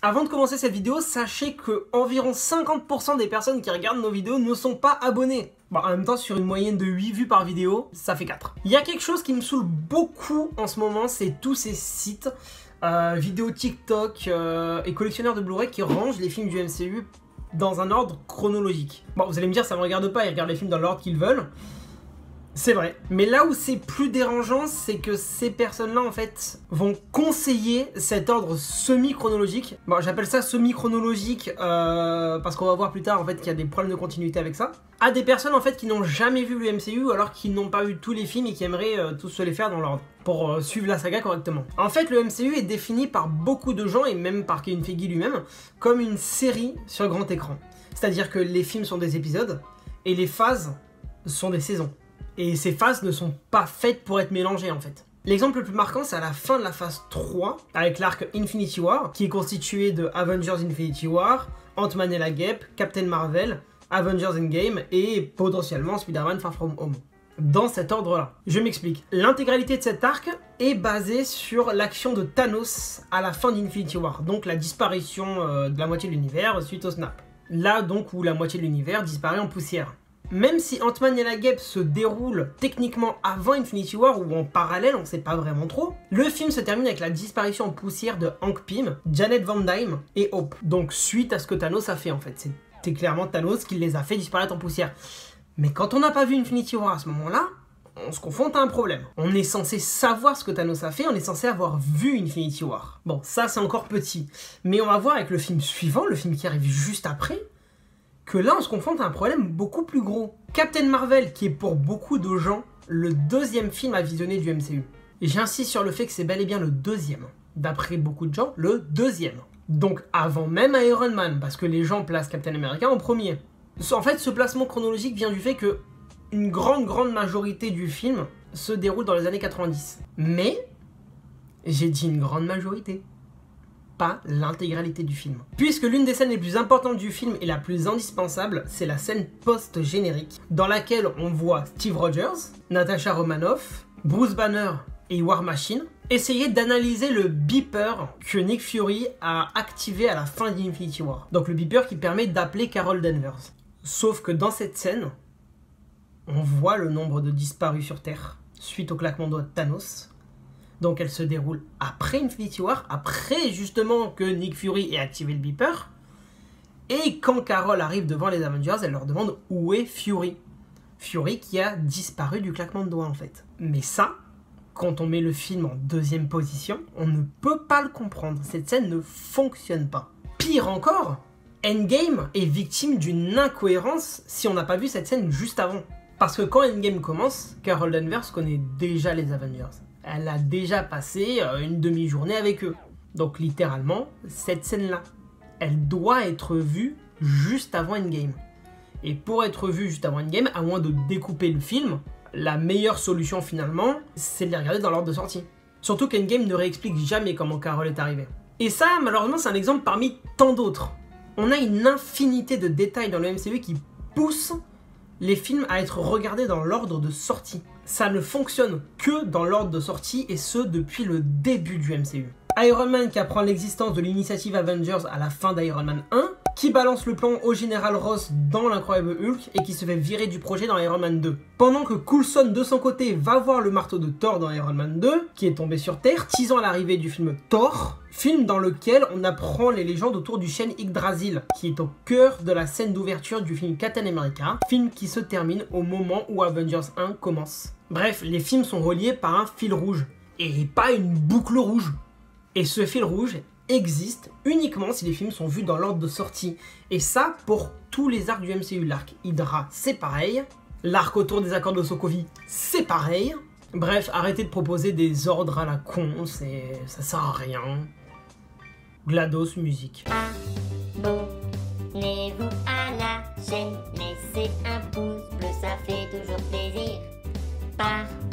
Avant de commencer cette vidéo, sachez que environ 50% des personnes qui regardent nos vidéos ne sont pas abonnées. Bon, en même temps, sur une moyenne de 8 vues par vidéo, ça fait 4. Il y a quelque chose qui me saoule beaucoup en ce moment, c'est tous ces sites, vidéos TikTok et collectionneurs de Blu-ray qui rangent les films du MCU dans un ordre chronologique. Bon, vous allez me dire, ça ne me regarde pas, ils regardent les films dans l'ordre qu'ils veulent. C'est vrai. Mais là où c'est plus dérangeant, c'est que ces personnes-là, en fait, vont conseiller cet ordre semi-chronologique. Bon, j'appelle ça semi-chronologique parce qu'on va voir plus tard, en fait, qu'il y a des problèmes de continuité avec ça. À des personnes, en fait, qui n'ont jamais vu le MCU, alors qu'ils n'ont pas vu tous les films et qui aimeraient tous se les faire dans l'ordre, pour suivre la saga correctement. En fait, le MCU est défini par beaucoup de gens, et même par Kevin Feige lui-même, comme une série sur grand écran. C'est-à-dire que les films sont des épisodes, et les phases sont des saisons. Et ces phases ne sont pas faites pour être mélangées en fait. L'exemple le plus marquant, c'est à la fin de la phase 3, avec l'arc Infinity War, qui est constitué de Avengers Infinity War, Ant-Man et la Guêpe, Captain Marvel, Avengers Endgame et potentiellement Spider-Man Far From Home. Dans cet ordre-là. Je m'explique. L'intégralité de cet arc est basée sur l'action de Thanos à la fin d'Infinity War, donc la disparition de la moitié de l'univers suite au snap. Là donc où la moitié de l'univers disparaît en poussière. Même si Ant-Man et la Guêpe se déroule techniquement avant Infinity War ou en parallèle, on ne sait pas vraiment trop, le film se termine avec la disparition en poussière de Hank Pym, Janet Van Dyne et Hope. Donc suite à ce que Thanos a fait en fait, c'est clairement Thanos qui les a fait disparaître en poussière. Mais quand on n'a pas vu Infinity War à ce moment-là, on se confronte à un problème. On est censé savoir ce que Thanos a fait, on est censé avoir vu Infinity War. Bon, ça c'est encore petit. Mais on va voir avec le film suivant, le film qui arrive juste après, que là on se confronte à un problème beaucoup plus gros. Captain Marvel, qui est pour beaucoup de gens le deuxième film à visionner du MCU. Et j'insiste sur le fait que c'est bel et bien le deuxième. D'après beaucoup de gens, le deuxième. Donc avant même Iron Man, parce que les gens placent Captain America en premier. En fait, ce placement chronologique vient du fait que une grande majorité du film se déroule dans les années 90. Mais, j'ai dit une grande majorité. Pas l'intégralité du film. Puisque l'une des scènes les plus importantes du film et la plus indispensable, c'est la scène post-générique, dans laquelle on voit Steve Rogers, Natasha Romanoff, Bruce Banner et War Machine essayer d'analyser le beeper que Nick Fury a activé à la fin d'Infinity War. Donc le beeper qui permet d'appeler Carol Danvers. Sauf que dans cette scène, on voit le nombre de disparus sur Terre suite au claquement de doigts de Thanos. Donc elle se déroule après Infinity War, après justement que Nick Fury ait activé le beeper. Et quand Carol arrive devant les Avengers, elle leur demande où est Fury. Fury qui a disparu du claquement de doigts en fait. Mais ça, quand on met le film en deuxième position, on ne peut pas le comprendre. Cette scène ne fonctionne pas. Pire encore, Endgame est victime d'une incohérence si on n'a pas vu cette scène juste avant. Parce que quand Endgame commence, Carol Danvers connaît déjà les Avengers. Elle a déjà passé une demi-journée avec eux. Donc littéralement, cette scène-là, elle doit être vue juste avant Endgame. Et pour être vue juste avant Endgame, à moins de découper le film, la meilleure solution finalement, c'est de les regarder dans l'ordre de sortie. Surtout qu'Endgame ne réexplique jamais comment Carol est arrivée. Et ça, malheureusement, c'est un exemple parmi tant d'autres. On a une infinité de détails dans le MCU qui poussent les films à être regardés dans l'ordre de sortie. Ça ne fonctionne que dans l'ordre de sortie et ce depuis le début du MCU. Iron Man qui apprend l'existence de l'initiative Avengers à la fin d'Iron Man 1, qui balance le plan au général Ross dans l'Incroyable Hulk et qui se fait virer du projet dans Iron Man 2. Pendant que Coulson de son côté va voir le marteau de Thor dans Iron Man 2, qui est tombé sur Terre, teasant l'arrivée du film Thor, film dans lequel on apprend les légendes autour du chêne Yggdrasil, qui est au cœur de la scène d'ouverture du film Captain America, film qui se termine au moment où Avengers 1 commence. Bref, les films sont reliés par un fil rouge, et pas une boucle rouge. Et ce fil rouge existe uniquement si les films sont vus dans l'ordre de sortie. Et ça pour tous les arcs du MCU. L'arc Hydra, c'est pareil. L'arc autour des accords de Sokovie, c'est pareil. Bref, arrêtez de proposer des ordres à la con, ça sert à rien. GLaDOS musique. Abonnez-vous à la chaîne, laissez un pouce bleu, ça fait toujours plaisir. Partagez